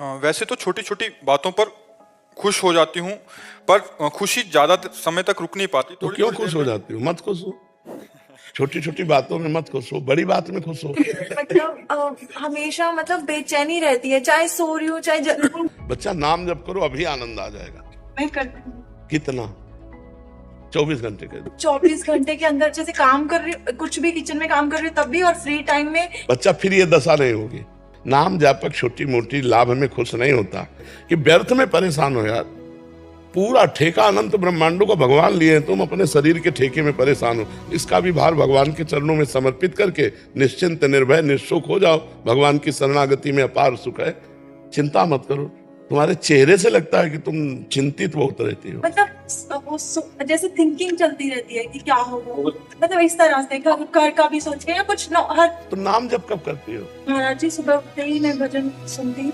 वैसे तो छोटी-छोटी बातों पर खुश हो जाती हूँ, पर खुशी ज़्यादा समय तक रुक नहीं पाती। तो क्यों खुश हो जाती हो? मत खुश हो। छोटी-छोटी बातों में मत खुश हो, बड़ी बात में खुश हो। मतलब हमेशा मतलब बेचैनी रहती है, चाहे सो रही हूँ चाहे जग रही हूँ। बच्चा नाम जप करो, अभी आनंद आ जाएगा। मैं करती हूँ। कितना? 24 घंटे के। 24 घंटे के अंदर जैसे काम कर रही हूँ, कुछ भी किचन में काम कर रही हूँ तब भी, और फ्री टाइम में। बच्चा फिर ये दशा नहीं होगी। नाम जापक छोटी मोटी लाभ में खुश नहीं होता कि व्यर्थ में परेशान हो यार। पूरा ठेका अनंत ब्रह्मांडों का भगवान लिए, तुम अपने शरीर के ठेके में परेशान हो। इसका भी भार भगवान के चरणों में समर्पित करके निश्चिंत निर्भय निःशुक हो जाओ। भगवान की शरणागति में अपार सुख है। चिंता मत करो। तुम्हारे चेहरे से लगता है कि तुम चिंतित बहुत रहती हो। मतलब वो जैसे थिंकिंग चलती रहती है कि क्या होगा, मतलब इस तरह से घर का भी सोच के या कुछ हर। तो नाम जब कब करती हो? महाराज जी सुबह उठते ही मैं भजन सुनती हूँ।